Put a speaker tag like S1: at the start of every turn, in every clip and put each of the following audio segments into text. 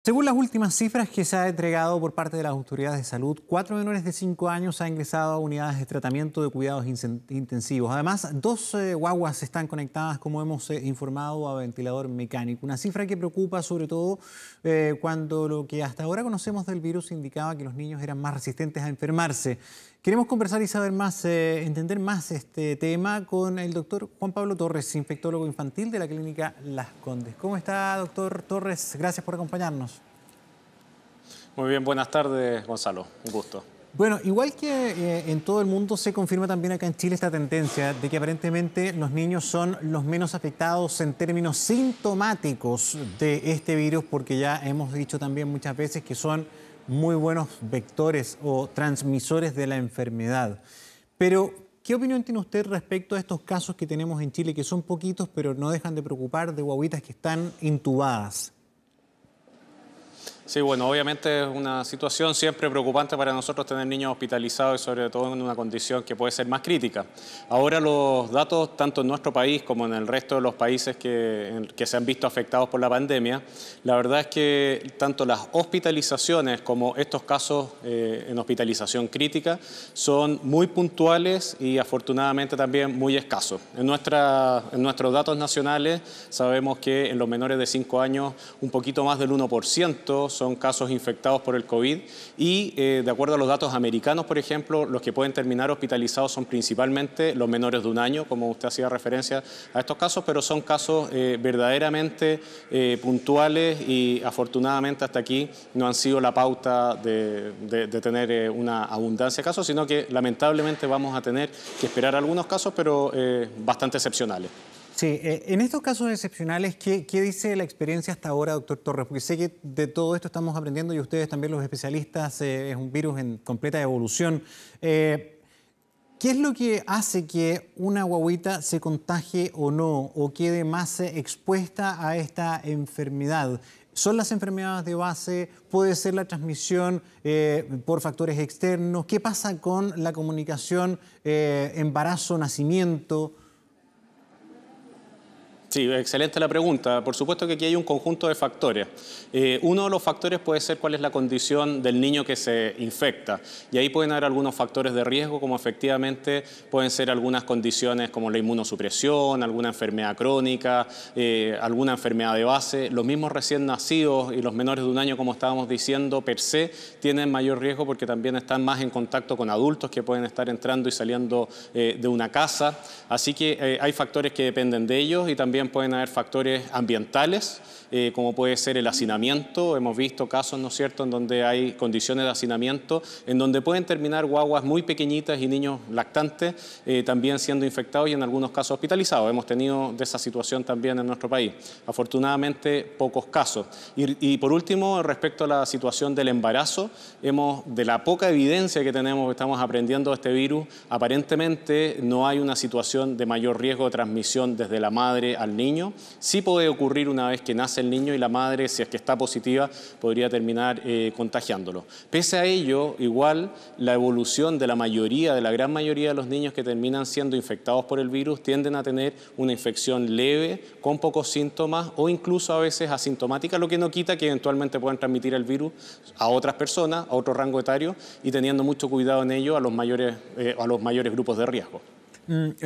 S1: Según las últimas cifras que se ha entregado por parte de las autoridades de salud, 4 menores de 5 años han ingresado a unidades de tratamiento de cuidados intensivos. Además, dos guaguas están conectadas, como hemos informado, a ventilador mecánico. Una cifra que preocupa sobre todo cuando lo que hasta ahora conocemos del virus indicaba que los niños eran más resistentes a enfermarse. Queremos conversar y saber más, entender más este tema con el doctor Juan Pablo Torres, infectólogo infantil de la Clínica Las Condes. ¿Cómo está, doctor Torres? Gracias por acompañarnos.
S2: Muy bien, buenas tardes, Gonzalo. Un gusto.
S1: Bueno, igual que en todo el mundo, se confirma también acá en Chile esta tendencia de que aparentemente los niños son los menos afectados en términos sintomáticos de este virus, porque ya hemos dicho también muchas veces que son muy buenos vectores o transmisores de la enfermedad. Pero, ¿qué opinión tiene usted respecto a estos casos que tenemos en Chile, que son poquitos, pero no dejan de preocupar, de guaguitas que están intubadas?
S2: Sí, bueno, obviamente es una situación siempre preocupante para nosotros tener niños hospitalizados y sobre todo en una condición que puede ser más crítica. Ahora los datos, tanto en nuestro país como en el resto de los países que se han visto afectados por la pandemia, la verdad es que tanto las hospitalizaciones como estos casos en hospitalización crítica son muy puntuales y afortunadamente también muy escasos. En nuestros datos nacionales sabemos que en los menores de 5 años un poquito más del 1% son casos infectados por el COVID y de acuerdo a los datos americanos, por ejemplo, los que pueden terminar hospitalizados son principalmente los menores de 1 año, como usted hacía referencia a estos casos, pero son casos verdaderamente puntuales y afortunadamente hasta aquí no han sido la pauta de tener una abundancia de casos, sino que lamentablemente vamos a tener que esperar algunos casos, pero bastante excepcionales.
S1: Sí, en estos casos excepcionales, ¿qué dice la experiencia hasta ahora, doctor Torres? Porque sé que de todo esto estamos aprendiendo y ustedes también los especialistas, es un virus en completa evolución. ¿Qué es lo que hace que una guagüita se contagie o no, o quede más expuesta a esta enfermedad? ¿Son las enfermedades de base? ¿Puede ser la transmisión por factores externos? ¿Qué pasa con la comunicación embarazo-nacimiento?
S2: Sí, excelente la pregunta. Por supuesto que aquí hay un conjunto de factores. Uno de los factores puede ser cuál es la condición del niño que se infecta. Y ahí pueden haber algunos factores de riesgo, como efectivamente pueden ser algunas condiciones como la inmunosupresión, alguna enfermedad crónica, alguna enfermedad de base. Los mismos recién nacidos y los menores de 1 año, como estábamos diciendo, per se, tienen mayor riesgo porque también están más en contacto con adultos que pueden estar entrando y saliendo de una casa. Así que hay factores que dependen de ellos y también pueden haber factores ambientales, como puede ser el hacinamiento. Hemos visto casos, ¿no es cierto?, en donde hay condiciones de hacinamiento, en donde pueden terminar guaguas muy pequeñitas y niños lactantes también siendo infectados y en algunos casos hospitalizados. Hemos tenido de esa situación también en nuestro país. Afortunadamente, pocos casos. Y por último, respecto a la situación del embarazo, de la poca evidencia que tenemos, que estamos aprendiendo de este virus, aparentemente no hay una situación de mayor riesgo de transmisión desde la madre al niño. Sí puede ocurrir una vez que nace el niño y la madre, si es que está positiva, podría terminar contagiándolo. Pese a ello, igual la evolución de la gran mayoría de los niños que terminan siendo infectados por el virus tienden a tener una infección leve, con pocos síntomas o incluso a veces asintomática, lo que no quita que eventualmente puedan transmitir el virus a otras personas, a otro rango etario y teniendo mucho cuidado en ello a los mayores grupos de riesgo.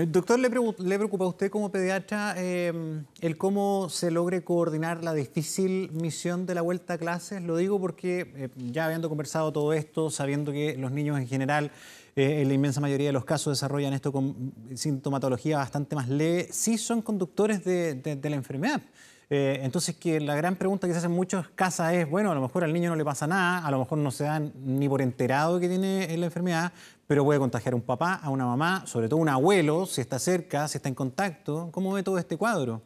S1: Doctor, ¿le preocupa a usted como pediatra el cómo se logre coordinar la difícil misión de la vuelta a clases? Lo digo porque ya habiendo conversado todo esto, sabiendo que los niños en general, en la inmensa mayoría de los casos desarrollan esto con sintomatología bastante más leve, sí son conductores de la enfermedad. Entonces, que la gran pregunta que se hacen muchos casas es, bueno, a lo mejor al niño no le pasa nada, a lo mejor no se dan ni por enterado de que tiene la enfermedad, pero puede contagiar a un papá, a una mamá, sobre todo a un abuelo, si está cerca, si está en contacto. ¿Cómo ve todo este cuadro?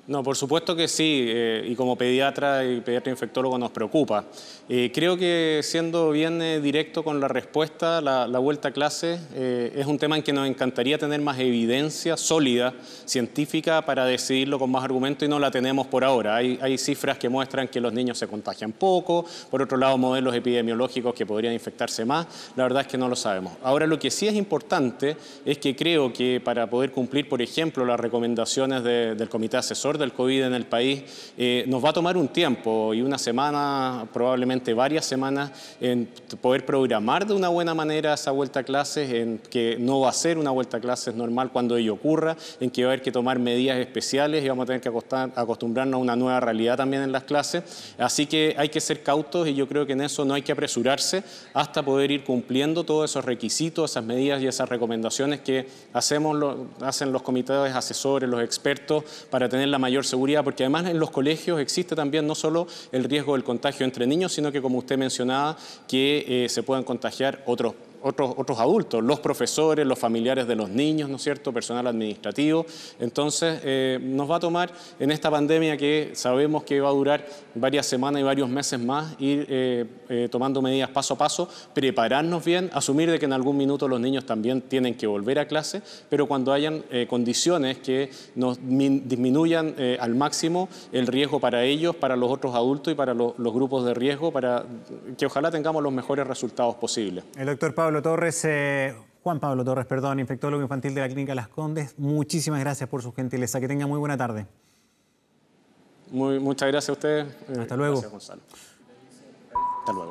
S2: No, por supuesto que sí, y como pediatra y pediatra infectólogo nos preocupa. Creo que siendo bien directo con la respuesta, la vuelta a clase es un tema en que nos encantaría tener más evidencia sólida, científica, para decidirlo con más argumento y no la tenemos por ahora. Hay cifras que muestran que los niños se contagian poco, por otro lado modelos epidemiológicos que podrían infectarse más, la verdad es que no lo sabemos. Ahora lo que sí es importante es que creo que para poder cumplir, por ejemplo, las recomendaciones del Comité Asesor del COVID en el país, nos va a tomar un tiempo y una semana, probablemente varias semanas, en poder programar de una buena manera esa vuelta a clases, en que no va a ser una vuelta a clases normal cuando ello ocurra, en que va a haber que tomar medidas especiales y vamos a tener que acostumbrarnos a una nueva realidad también en las clases. Así que hay que ser cautos y yo creo que en eso no hay que apresurarse hasta poder ir cumpliendo todos esos requisitos, esas medidas y esas recomendaciones que hacen los comités asesores, los expertos, para tener la mayor seguridad, porque además en los colegios existe también no solo el riesgo del contagio entre niños, sino que, como usted mencionaba, que se puedan contagiar otros adultos, los profesores, los familiares de los niños, ¿no es cierto?, personal administrativo. Entonces, nos va a tomar en esta pandemia, que sabemos que va a durar varias semanas y varios meses más, ir tomando medidas paso a paso, prepararnos bien, asumir de que en algún minuto los niños también tienen que volver a clase, pero cuando hayan condiciones que nos disminuyan al máximo el riesgo para ellos, para los otros adultos y para los grupos de riesgo, para que ojalá tengamos los mejores resultados posibles.
S1: El doctor Juan Pablo Torres, infectólogo infantil de la Clínica Las Condes, muchísimas gracias por su gentileza. Que tenga muy buena tarde.
S2: Muchas gracias a ustedes.
S1: Hasta luego.
S2: Gracias, Gonzalo. Hasta luego.